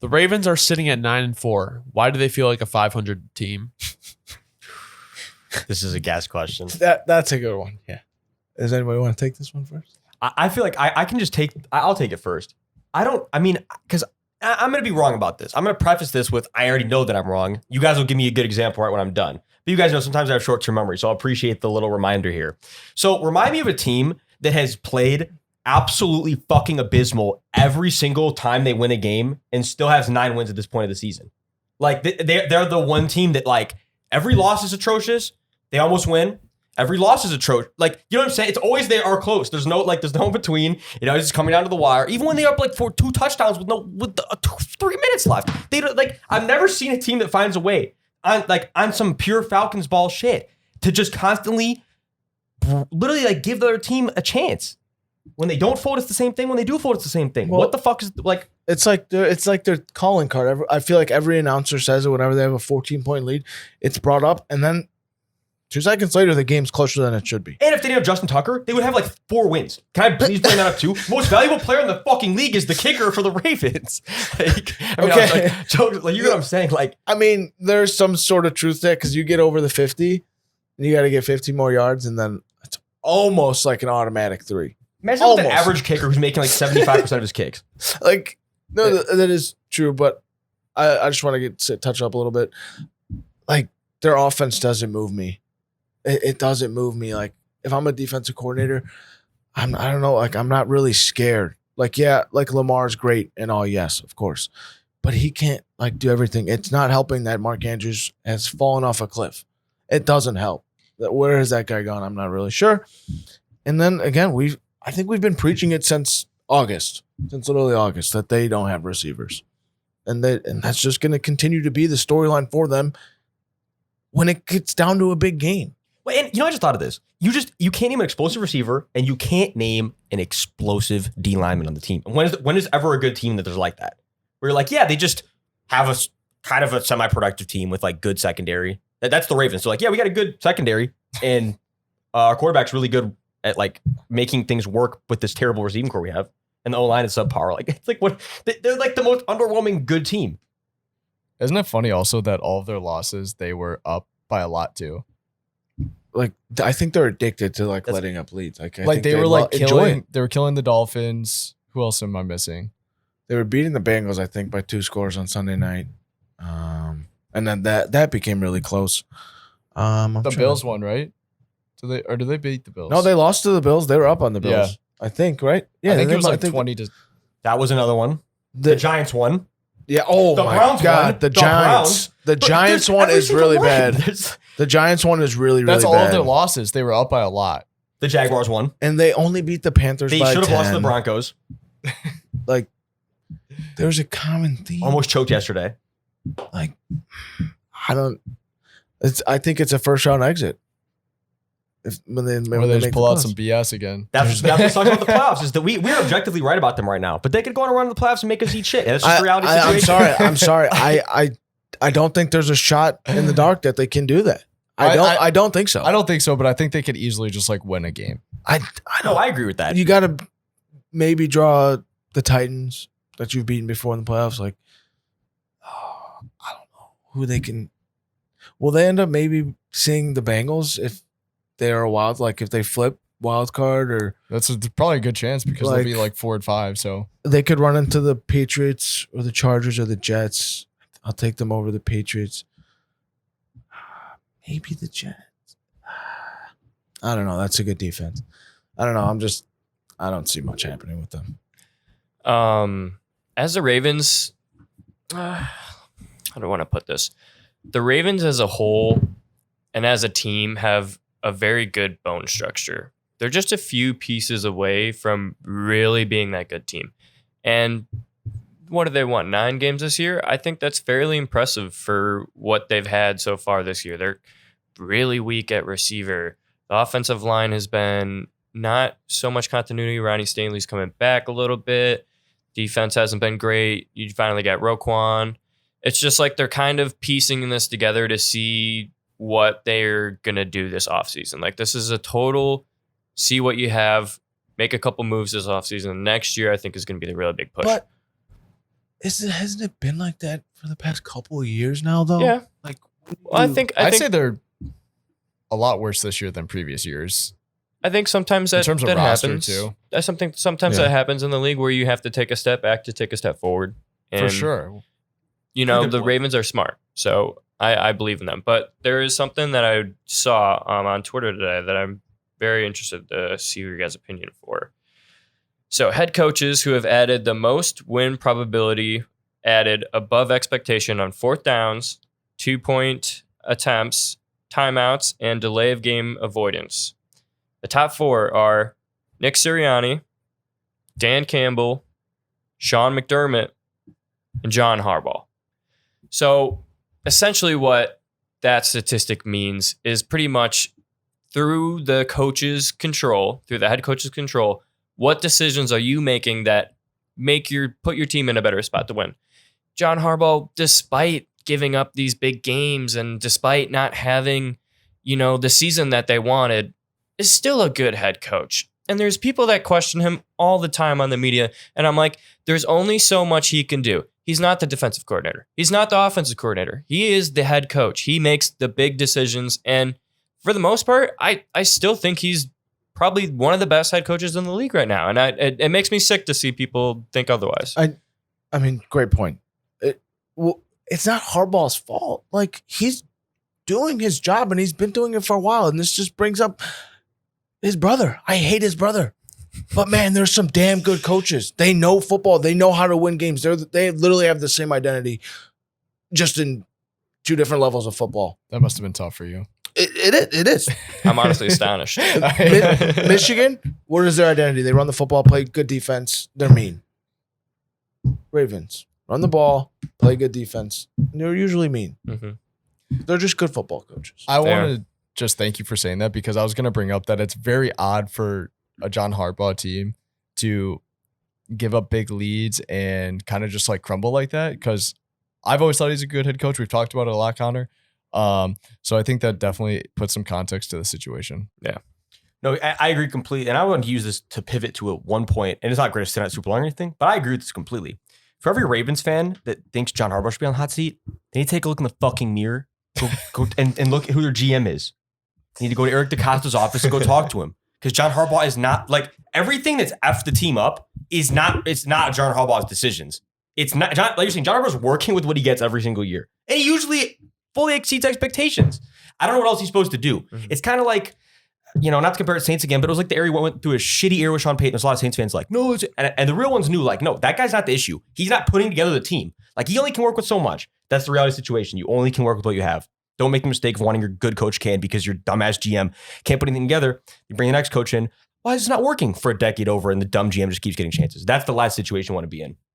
The Ravens are sitting at 9-4. Why do they feel like a 500 team? This is a gas question. That's a good one. Yeah. Does anybody want to take this one first? I feel like I can just I'll take it first. Because I'm going to be wrong about this. I'm going to preface this with, I already know that I'm wrong. You guys will give me a good example right when I'm done. But you guys know sometimes I have short-term memory, so I'll appreciate the little reminder here. So remind me of a team that has played absolutely fucking abysmal every single time they win a game and still has 9 wins at this point of the season. Like, they're the one team that, like, every loss is atrocious. They almost win. Every loss is atrocious. Like, you know what I'm saying? It's always they are close. There's no in between. You know, it's just coming down to the wire. Even when they are up like for 2 touchdowns with 3 minutes left, they don't, like, I've never seen a team that finds a way on some pure Falcons ball shit to just constantly, literally, like, give the other team a chance. When they don't fold, it's the same thing. When they do fold, it's the same thing. Well, what the fuck is, like? It's like their calling card. I feel like every announcer says it whenever they have a 14-point lead. It's brought up, and then 2 seconds later, the game's closer than it should be. And if they didn't have Justin Tucker, they would have like 4 wins. Can I please bring that up too? Most valuable player in the fucking league is the kicker for the Ravens. Like, I mean, okay. You know what I'm saying? Like, I mean, there's some sort of truth there because you get over the 50, and you got to get 50 more yards, and then it's almost like an automatic 3. Imagine with an average kicker who's making like 75% of his kicks. Like, no, that is true, but I just want to touch up a little bit. Like, their offense doesn't move me. It doesn't move me. Like, if I'm a defensive coordinator, I don't know. Like, I'm not really scared. Like, yeah, like Lamar's great and all. Yes, of course, but he can't like do everything. It's not helping that Mark Andrews has fallen off a cliff. It doesn't help. Where has that guy gone? I'm not really sure. And then again, I think we've been preaching it since literally August, that they don't have receivers, and that's just going to continue to be the storyline for them when it gets down to a big game. And you know, I just thought of this. You can't name an explosive receiver, and you can't name an explosive D lineman on the team. When is ever a good team that there's like that? Where you're like, yeah, they just have a kind of a semi-productive team with like good secondary. That's the Ravens. So like, yeah, we got a good secondary, and our quarterback's really good at like making things work with this terrible receiving core we have, and the O-line is subpar. Like, it's like they're like the most underwhelming good team. Isn't it funny also that all of their losses they were up by a lot too? Like, I think they're addicted to like letting up leads. Like they were like killing the Dolphins. Who else am I missing? They were beating the Bengals, I think, by 2 scores on Sunday night. And then that became really close. The Bills won, right? Did they beat the Bills? No, they lost to the Bills. They were up on the Bills. Yeah. I think, right? Yeah, I think it was like 20 to. That was another one. The Giants won. Yeah. Oh the my Browns God. Won. The Giants. The Giants one is really bad. The Giants one is really, really bad. That's all of their losses. They were up by a lot. The Jaguars won. And they only beat the Panthers by 10. They should have lost to the Broncos. Like, there's a common theme. Almost choked yesterday. Like, I think it's a first round exit. When they just pull out some BS again. That's what sucks about the playoffs is that we're objectively right about them right now, but they could go on around the playoffs and make us eat shit. And it's just a reality situation. I'm sorry. I don't think there's a shot in the dark that they can do that. I don't think so. I don't think so, but I think they could easily just like win a game. I agree with that. You got to maybe draw the Titans that you've beaten before in the playoffs. Like, I don't know who they can. Will they end up maybe seeing the Bengals if they are if they flip wild card, or that's probably a good chance because they'll be like 4-5. So they could run into the Patriots or the Chargers or the Jets. I'll take them over the Patriots. Maybe the Jets. I don't know. That's a good defense. I don't know. I don't see much happening with them. As the Ravens, how do I want to put this? The Ravens as a whole and as a team have a very good bone structure. They're just a few pieces away from really being that good team. And what do they want? 9 games this year? I think that's fairly impressive for what they've had so far this year. They're really weak at receiver. The offensive line has been not so much continuity. Ronnie Stanley's coming back a little bit. Defense hasn't been great. You finally got Roquan. It's just like they're kind of piecing this together to see what they're going to do this offseason. Like, this is a total see what you have, make a couple moves this offseason. Next year, I think, is going to be the really big push. But Hasn't it been like that for the past couple of years now, though? Yeah. Like, Well, I'd say they're a lot worse this year than previous years. I think sometimes that, In terms of that roster, happens. too. That's something. Sometimes Yeah. that happens in the league where you have to take a step back to take a step forward. For And, sure. You know, Good the point. Ravens are smart, so I believe in them. But there is something that I saw on Twitter today that I'm very interested to see your guys' opinion for. So head coaches who have added the most win probability added above expectation on fourth downs, 2-point attempts, timeouts, and delay of game avoidance. The top four are Nick Sirianni, Dan Campbell, Sean McDermott, and John Harbaugh. So essentially what that statistic means is pretty much through the coach's control, through the head coach's control, what decisions are you making that put your team in a better spot to win? John Harbaugh, despite giving up these big games and despite not having, the season that they wanted, is still a good head coach. And there's people that question him all the time on the media. And I'm like, there's only so much he can do. He's not the defensive coordinator. He's not the offensive coordinator. He is the head coach. He makes the big decisions. And for the most part, I still think he's probably one of the best head coaches in the league right now. And it makes me sick to see people think otherwise. I mean, great point. It's not Harbaugh's fault. Like, he's doing his job and he's been doing it for a while. And this just brings up his brother. I hate his brother. But man, there's some damn good coaches. They know football. They know how to win games. They literally have the same identity, just in two different levels of football. That must have been tough for you. It is. I'm honestly astonished. Michigan, what is their identity? They run the football, play good defense. They're mean. Ravens, run the ball, play good defense. And they're usually mean. Mhm. They're just good football coaches. I Fair. want to just thank you for saying that, because I was going to bring up that it's very odd for a John Harbaugh team to give up big leads and kind of just like crumble like that, because I've always thought he's a good head coach. We've talked about it a lot, Connor. So I think that definitely puts some context to the situation. No, I agree completely. And I want to use this to pivot to at one point, and it's not great to sit out super long or anything, but I agree with this completely. For every Ravens fan that thinks John Harbaugh should be on the hot seat, they need to take a look in the fucking mirror go and look at who their GM is. They need to go to Eric DeCosta's office and go talk to him. Because John Harbaugh is not, like, everything that's effed the team up it's not John Harbaugh's decisions. It's not, like you're saying, John Harbaugh's working with what he gets every single year. And he usually fully exceeds expectations. I don't know what else he's supposed to do. Mhm. It's kind of like, not to compare it to Saints again, but it was like the era went through a shitty era with Sean Payton. There's a lot of Saints fans like, no, and the real ones knew, like, no, that guy's not the issue. He's not putting together the team. Like, he only can work with so much. That's the reality of the situation. You only can work with what you have. Don't make the mistake of wanting your good coach can because your dumbass GM can't put anything together. You bring the next coach in. Why is it not working for a decade over and the dumb GM just keeps getting chances? That's the last situation you want to be in.